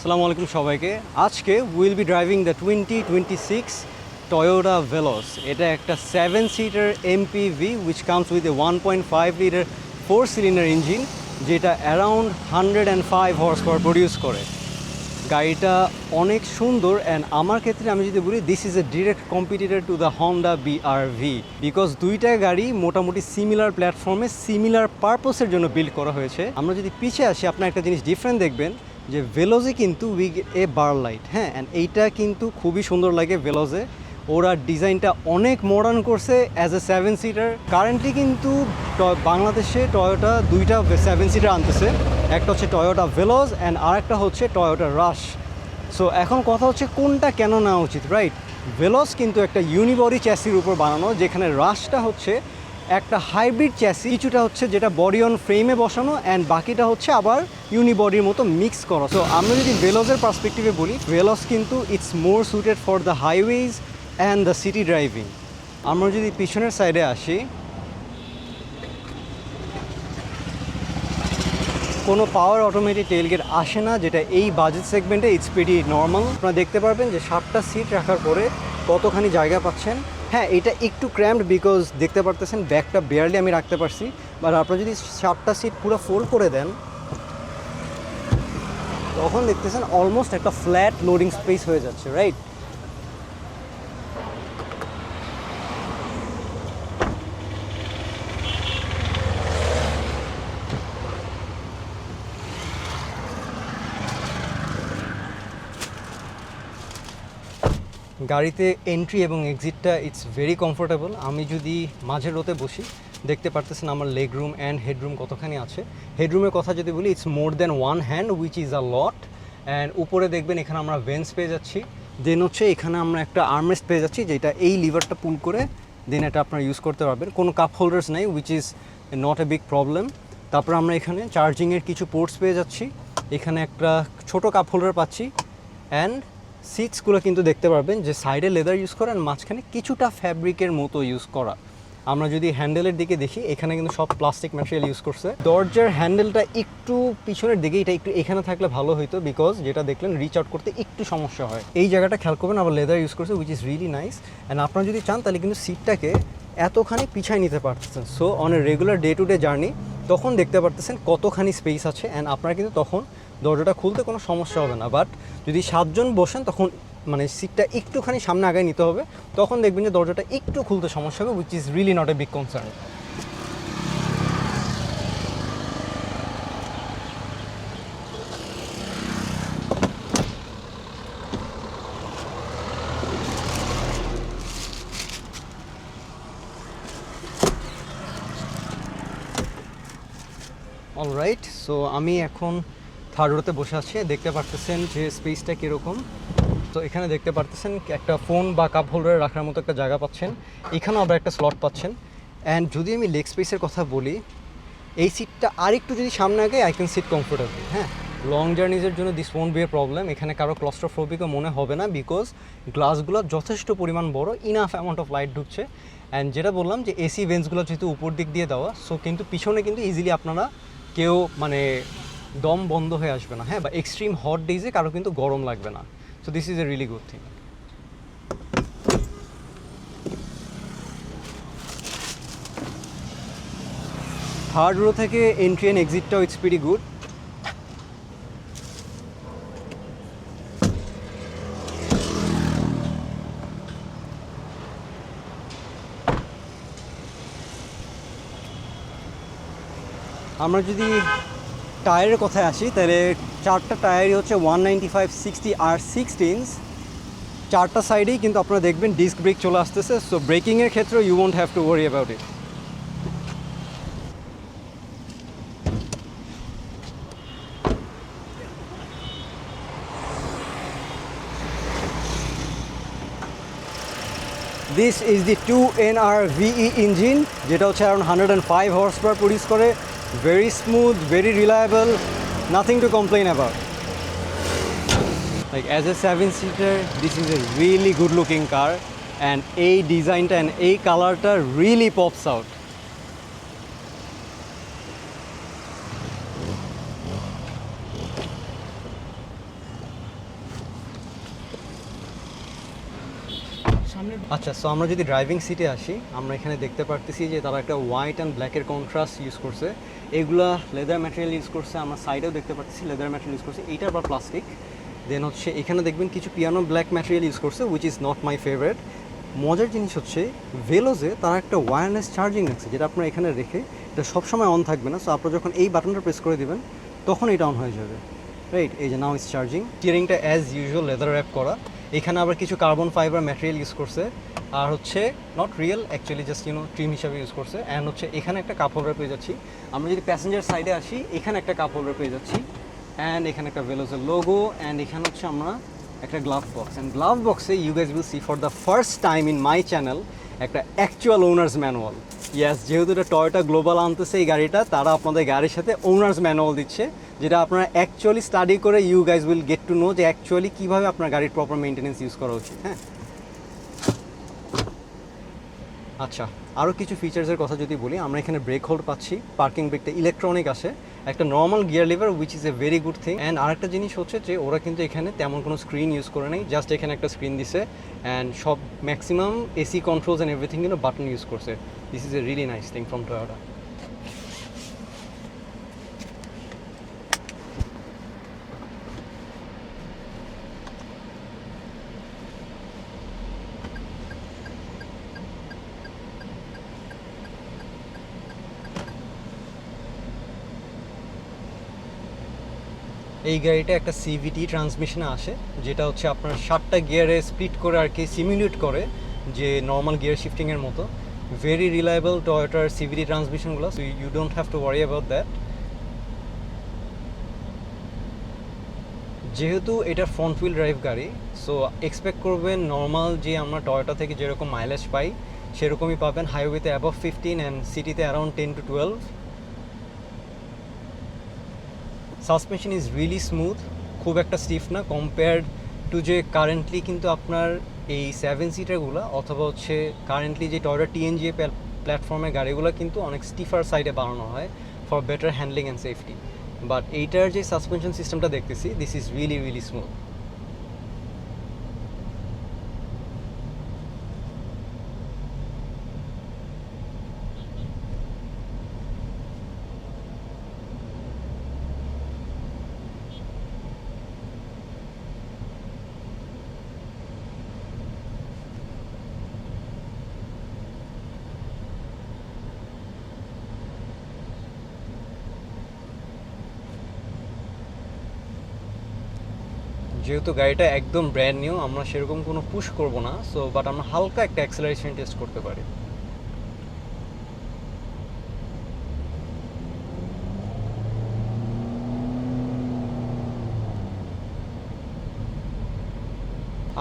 আসসালামু আলাইকুম সবাইকে। আজকে will be driving the 2026 Toyota ভেলোস। এটা একটা 7 seater MPV which comes with a 1.5 litre 4 cylinder engine, যেটা অ্যারাউন্ড 105 হর্স পাওয়ার প্রডিউস করে। গাড়িটা অনেক সুন্দর অ্যান্ড আমার ক্ষেত্রে আমি যদি বলি this is a direct competitor to the Honda BRV, because দুইটা গাড়ি মোটামুটি সিমিলার প্ল্যাটফর্মে সিমিলার পারপোসের জন্য বিল্ড করা হয়েছে। আমরা যদি পিছিয়ে আসি আপনার একটা জিনিস ডিফারেন্ট দেখবেন যে ভেলোজে কিন্তু উইগ এ বার লাইট, হ্যাঁ, অ্যান্ড এইটা কিন্তু খুবই সুন্দর লাগে ভেলোজে। ওরা ডিজাইনটা অনেক মডার্ন করছে অ্যাজ এ 7 সিটার। কারেন্টলি কিন্তু বাংলাদেশে টয়োটা দুইটা 7 সিটার আনতেছে, একটা হচ্ছে টয়োটা ভেলোজ অ্যান্ড আরেকটা হচ্ছে টয়োটা রাশ। সো এখন কথা হচ্ছে কোনটা কেন নেওয়া উচিত, রাইট? ভেলোজ কিন্তু একটা ইউনিবডি চ্যাসির উপর বানানো, যেখানে রাশটা হচ্ছে একটা হাইব্রিড চ্যাসি, কিছুটা হচ্ছে যেটা বডি অন ফ্রেমে বসানো অ্যান্ড বাকিটা হচ্ছে আবার ইউনিবডির মতো মিক্স করা। সো আমরা যদি ভেলোজের পার্সপেক্টিভে বলি, ভেলোজ কিন্তু it's more suited for the highways and the city driving. আমরা যদি পিছনের সাইডে আসি, কোনো পাওয়ার অটোমেটিক টেলগেট আসে না, যেটা এই বাজেট সেগমেন্টে ইটস প্রিটি নর্মাল। আপনারা দেখতে পারবেন যে 7টা সিট রাখার পরে কতখানি জায়গা পাচ্ছেন। হ্যাঁ, এটা একটু ক্র্যাম্পড বিকজ দেখতে পারতেছেন ব্যাগটা বেয়ারলি আমি রাখতে পারছি, বাট আপনারা যদি 7টা সিট পুরো ফোল্ড করে দেন তখন দেখতেছেন অলমোস্ট একটা ফ্ল্যাট লোডিং স্পেস হয়ে যাচ্ছে, রাইট? গাড়িতে এন্ট্রি এবং এক্সিটটা ইটস ভেরি কমফোর্টেবল। আমি যদি মাঝের রোতে বসি দেখতে পারতেছেন আমার লেগ রুম অ্যান্ড হেডরুম কতখানি আছে। হেডরুমের কথা যদি বলি it's more than 1 hand which is a lot. And উপরে দেখবেন এখানে আমরা ভেন্টস পেয়ে যাচ্ছি, দেন হচ্ছে এখানে আমরা একটা আর্মরেস্ট পেয়ে যাচ্ছি, যেটা এই লিভারটা পুল করে দেন এটা আপনারা ইউজ করতে পারবেন। কোনো কাপ হোল্ডার্স নেই which is not a big problem. তারপর আমরা এখানে চার্জিংয়ের কিছু পোর্টস পেয়ে যাচ্ছি, এখানে একটা ছোট কাপ হোল্ডার পাচ্ছি অ্যান্ড সিটসগুলো কিন্তু দেখতে পারবেন যে সাইডে লেদার ইউজ করা, মাঝখানে কিছুটা ফ্যাব্রিকের মতো ইউজ করা। আমরা যদি হ্যান্ডেলের দিকে দেখি এখানে কিন্তু সব প্লাস্টিক ম্যাটেরিয়াল ইউজ করছে। দরজার হ্যান্ডেলটা একটু পিছনের দিকে, এটা একটু এখানে থাকলে ভালো হতো বিকজ যেটা দেখলেন রিচ আউট করতে একটু সমস্যা হয়। এই জায়গাটা খেয়াল করবেন, আবার লেদার ইউজ করছে which is really nice. And আপনারা যদি চান তাহলে কিন্তু সিটটাকে এতখানি পিছায় নিতে পারতেছেন। So on a regular day to day journey তখন দেখতে পারতেছেন কতখানি স্পেস আছে অ্যান্ড আপনারা কিন্তু তখন দরজাটা খুলতে কোনো সমস্যা হবে না। বাট যদি 7 জন বসেন তখন মানে সিটটা একটুখানি সামনে আগায় নিতে হবে, তখন দেখবেন যে দরজাটা একটু খুলতে সমস্যা হবে which is really not a big concern. Alright, so আমি এখন থার্ড রোতে বসে আছি। দেখতে পারতেছেন যে স্পেসটা কীরকম। তো এখানে দেখতে পারতেছেন একটা ফোন বা কাপ হোল্ডারে রাখার মতো একটা জায়গা পাচ্ছেন, এখানেও আবার একটা স্লট পাচ্ছেন। অ্যান্ড যদি আমি লেগ স্পেসের কথা বলি, এই সিটটা আর একটু যদি সামনে আগে আই ক্যান সিট কমফোর্টেবল। হ্যাঁ, লং জার্নিজের জন্য this won't B A problem. এখানে কারো ক্লস্ট্রোফোবিকও মনে হবে না বিকজ গ্লাসগুলো যথেষ্ট পরিমাণ বড়, ইনাফ অ্যামাউন্ট অফ লাইট ঢুকছে। অ্যান্ড যেটা বললাম যে এসি ভেন্টসগুলো যেহেতু উপর দিক দিয়ে দেওয়া, সো কিন্তু পিছনে কিন্তু ইজিলি আপনারা কেউ মানে দম বন্ধ হয়ে আসবে না, হ্যাঁ, বা এক্সট্রিম হট ডেজে কারো কিন্তু গরম লাগবে না। So this is a really good thing. Third row থেকে এন্ট্রি অ্যান্ড এক্সিটটাও ইটস প্রিটি গুড। আমরা যদি টায়ারের কথায় আসি তাহলে 4টা টায়ারই হচ্ছে 195/60 R16। 4টা সাইডেই কিন্তু আপনারা দেখবেন ডিস্ক ব্রেক চলে আসতেছে, সো ব্রেকিংয়ের ক্ষেত্রে you won't have to worry about it. This is the 2NR VE engine, যেটা হচ্ছে অ্যারাউন্ড 105 হর্স পাওয়ার প্রডিউস করে। Very smooth, very reliable, nothing to complain about. Like as a 7 seater this is a really good looking car and এই ডিজাইনটা and এই কালারটা really pops out. সামনে। আচ্ছা, so আমরা যদি ড্রাইভিং সিটে আসি, আমরা এখানে দেখতে পারতেছি যে তারা একটা হোয়াইট অ্যান্ড ব্ল্যাকের কন্ট্রাস্ট ইউজ করছে। এগুলা লেদার ম্যাটেরিয়াল ইউজ করছে, আমরা সাইডেও দেখতে পাচ্ছি লেদার ম্যাটেরিয়াল ইউজ করছে, এইটার বা প্লাস্টিক। দেন হচ্ছে এখানে দেখবেন কিছু পিয়ানো ব্ল্যাক ম্যাটেরিয়াল ইউজ করছে, which is not my favourite. মজার জিনিস হচ্ছে ভেলোজে তারা একটা ওয়্যারলেস চার্জিং রাখছে, যেটা আপনার এখানে রেখে এটা সবসময় অন থাকবে না। সো আপনারা যখন এই বাটনটা প্রেস করে দিবেন তখন এটা অন হয়ে যাবে, রাইট? এই যে নাও ইজ চার্জিং। স্টিয়ারিংটা অ্যাজ ইউজুয়াল লেদার র্যাপ করা। এখানে আবার কিছু কার্বন ফাইবার ম্যাটেরিয়াল ইউজ করছে, আর হচ্ছে not real, actually just trim হিসাবে ইউজ করছে। অ্যান্ড হচ্ছে এখানে একটা কাপ হোল্ডার পেয়ে যাচ্ছি। আমরা যদি প্যাসেঞ্জার সাইডে আসি, এখানে একটা কাপ হোল্ডার পেয়ে যাচ্ছি, অ্যান্ড এখানে একটা ভেলোজের লোগো, অ্যান্ড এখানে হচ্ছে আমরা একটা গ্লাভ বক্স। অ্যান্ড গ্লাভ বক্সে you guys will see for the first time in my channel একটা অ্যাকচুয়াল ওনার্স ম্যানুয়াল। ইয়াস, যেহেতু এটা টয়োটা গ্লোবাল আনতেছে এই গাড়িটা, তারা আপনাদের গাড়ির সাথে ওনার্স ম্যানুয়াল দিচ্ছে, যেটা আপনারা অ্যাকচুয়ালি স্টাডি করে you guys will get to know যে অ্যাকচুয়ালি কীভাবে আপনার গাড়ির প্রপার মেনটেন্যান্স ইউজ করা উচিত। হ্যাঁ, আচ্ছা, আরও কিছু ফিচার্সের কথা যদি বলি, আমরা এখানে ব্রেক হোল্ড পাচ্ছি, পার্কিং ব্রেকটা ইলেকট্রনিক আসে, একটা normal gear liver which is a very good thing. And আরেকটা জিনিস হচ্ছে যে ওরা কিন্তু এখানে তেমন কোনো স্ক্রিন ইউজ করে নেই, জাস্ট এখানে একটা স্ক্রিন দিছে, অ্যান্ড সব maximum AC controls and everything কিন্তু বাটন ইউজ করছে। This is a really nice thing from Toyota. এই গাড়িটা একটা সিভিটি ট্রান্সমিশনে আসে, যেটা হচ্ছে আপনার 7টা গিয়ারে স্প্লিট করে আর কি সিমিউলেট করে যে নর্মাল গিয়ার শিফটিংয়ের মতো। ভেরি রিলায়েবল টয়োটার সিভিটি ট্রান্সমিশনগুলো, so you don't have to worry about that. যেহেতু এটা ফ্রন্ট হুইল ড্রাইভ গাড়ি, সো এক্সপেক্ট করবেন নর্মাল যে আমরা টয়োটা থেকে যেরকম মাইলেজ পাই সেরকমই পাবেন, হাইওয়েতে অ্যাবভ 15 অ্যান্ড সিটিতে around 10 to 12। Suspension is really smooth, খুব একটা স্টিফ না কম্পেয়ার্ড টু যে কারেন্টলি কিন্তু আপনার এই 7 সিটারগুলো অথবা হচ্ছে কারেন্টলি যে টয়োটা টিএনজিএ প্ল্যাটফর্মের গাড়িগুলো কিন্তু অনেক স্টিফার সাইডে বানানো হয় for better handling and safety. But এইটার যে সাসপেনশন সিস্টেমটা দেখতেছি, this is really really smooth. যেহেতু গাড়িটা একদম ব্র্যান্ড নিউ, আমরা সেরকম কোনো পুশ করব না, সো বাট আমরা হালকা একটা অ্যাক্সেলারেশন টেস্ট করতে পারি।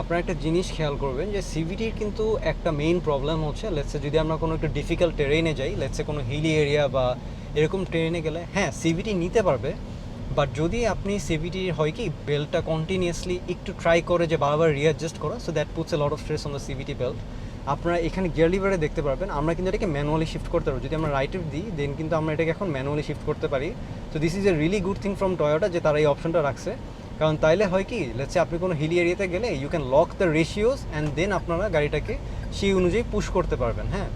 আপনারা একটা জিনিস খেয়াল করবেন যে সিভিটির কিন্তু একটা মেইন প্রবলেম হচ্ছে, লেটসে যদি আমরা কোনো একটা ডিফিকাল্ট টেরেনে যাই, লেটসে কোনো হিলি এরিয়া বা এরকম ট্রেনে গেলে, হ্যাঁ সিভিটি নিতে পারবে, বাট যদি আপনি সিভিটির হয় কি বেল্টটা কন্টিনিউয়াসলি একটু ট্রাই করে যে বারবার রিঅ্যাডজাস্ট করা, so that puts A lot of stress on the CVT belt. আপনারা এখানে গিয়ার লিভারে দেখতে পারবেন আমরা কিন্তু এটাকে ম্যানুয়ালি শিফট করতে পারবো, যদি আমরা রাইটে দিই দেন কিন্তু আমরা এটাকে এখন ম্যানুয়ালি শিফট করতে পারি। So this is a really good thing from Toyota যে তারা এই অপশনটা রাখছে, কারণ তাইলে হয় কি লেটসে আপনি কোনো হিলি এরিয়াতে গেলে you can lock the ratios and then আপনারা গাড়িটাকে সেই অনুযায়ী পুশ করতে পারবেন। হ্যাঁ,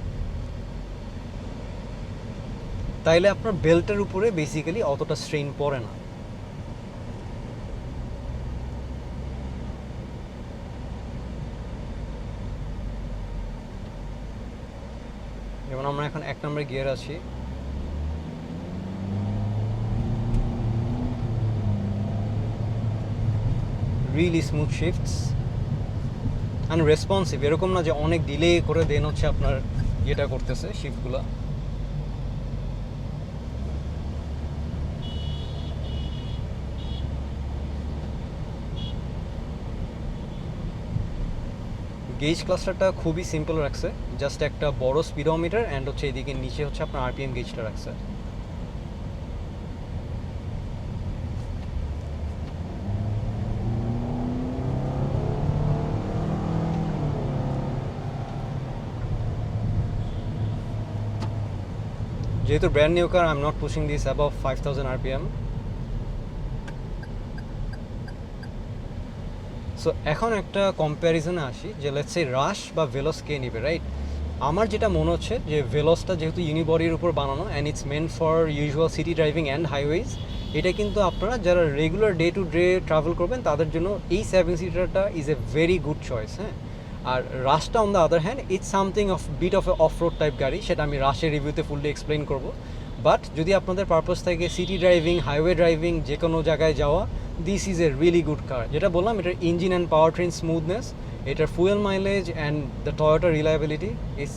তাইলে আপনার বেল্টের উপরে বেসিক্যালি অতটা স্ট্রেইন পড়ে না। যেমন আমরা এখন 1 নম্বর গিয়ার আছি, really smooth shifts and responsive, এরকম না যে অনেক ডিলে করে দেন হচ্ছে আপনার ইয়েটা করতেছে শিফটগুলো। গেজ ক্লাস্টারটা খুবই সিম্পল রাখছে, জাস্ট একটা বড় স্পিডোমিটার অ্যান্ড হচ্ছে এদিকে নিচে হচ্ছে আপনার আরপিএম গেজটা রাখছে। যেহেতু brand new car, I am not pushing this above 5000 RPM. So এখন একটা কম্প্যারিজনে আসি যে লেটস সে রাশ বা ভেলোস কে নেবে, রাইট? আমার যেটা মনে হচ্ছে যে ভেলোসটা যেহেতু ইউনিবডির উপর বানানো and it's main for usual city driving and highways, এটা কিন্তু আপনারা যারা regular day to day travel করবেন তাদের জন্য এই 7 সিটারটা is a very good choice, হ্যাঁ। আর রাশটা on the other hand it's something of bit of a off road type গাড়ি, সেটা আমি রাশের রিভিউতে ফুললি এক্সপ্লেন করবো। বাট যদি আপনাদের পারপাস থাকে সিটি ড্রাইভিং, হাইওয়ে ড্রাইভিং, যে কোনো জায়গায় যাওয়া, this is a really good car. যেটা বললাম, এটার engine and power train smoothness, এটার fuel mileage and the Toyota reliability is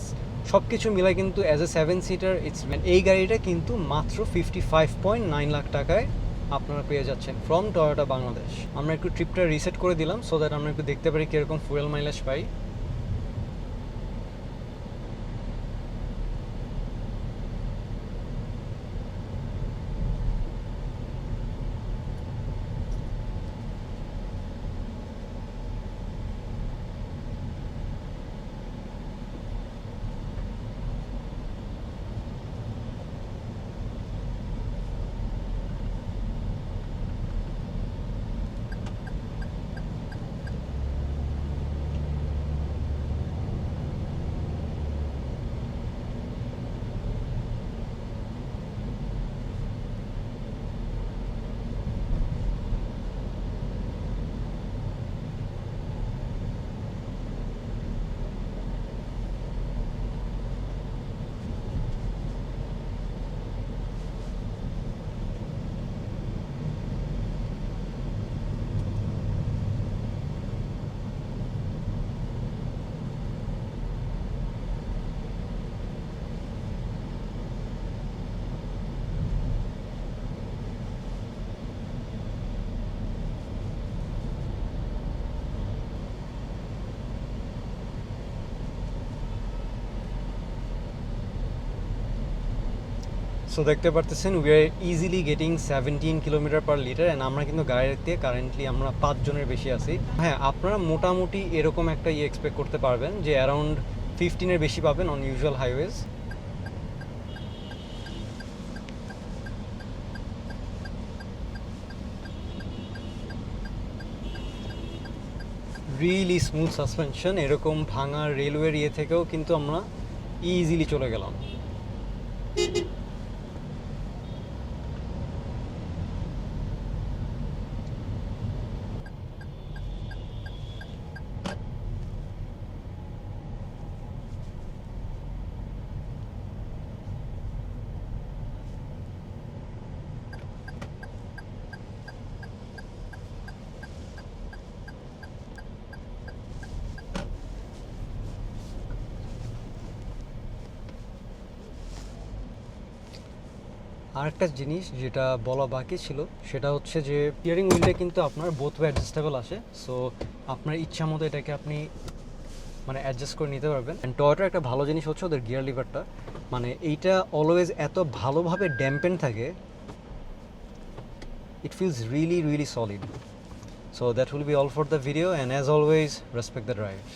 সব কিছু মিলাই কিন্তু অ্যাজ এ 7 সিটার ইটস, এই গাড়িটা কিন্তু মাত্র 55.9 লাখ টাকায় আপনারা পেয়ে যাচ্ছেন ফ্রম টয়োটা বাংলাদেশ। আমরা একটু ট্রিপটা রিসেট করে দিলাম সো দ্যাট আমরা একটু দেখতে পারি কীরকম ফুয়েল মাইলেজ পাই। সো দেখতে পারতেছেন we are easily getting 17 kilometre per litre and আমরা কিন্তু গাড়িতে কারেন্টলি আমরা 5 জনের বেশি আছি। হ্যাঁ, আপনারা মোটামুটি এরকম একটা এক্সপেক্ট করতে পারবেন যে অ্যারাউন্ড 15-এর বেশি পাবেন on usual highways. Really smooth suspension, এরকম ভাঙা রেলওয়ের থেকেও কিন্তু আমরা ইজিলি চলে গেলাম। আরেকটা জিনিস যেটা বলা বাকি ছিল সেটা হচ্ছে যে স্টিয়ারিং হুইলটা কিন্তু আপনার বোথ ওয়ে অ্যাডজাস্টেবল আসে, সো আপনার ইচ্ছা মতো এটাকে আপনি মানে অ্যাডজাস্ট করে নিতে পারবেন। অ্যান্ড টয়োটার একটা ভালো জিনিস হচ্ছে ওদের গিয়ার লিভারটা, মানে এইটা অলওয়েজ এত ভালোভাবে ড্যাম্পেন থাকে, it feels really solid. So that will be all for the video, and as always, respect the drive.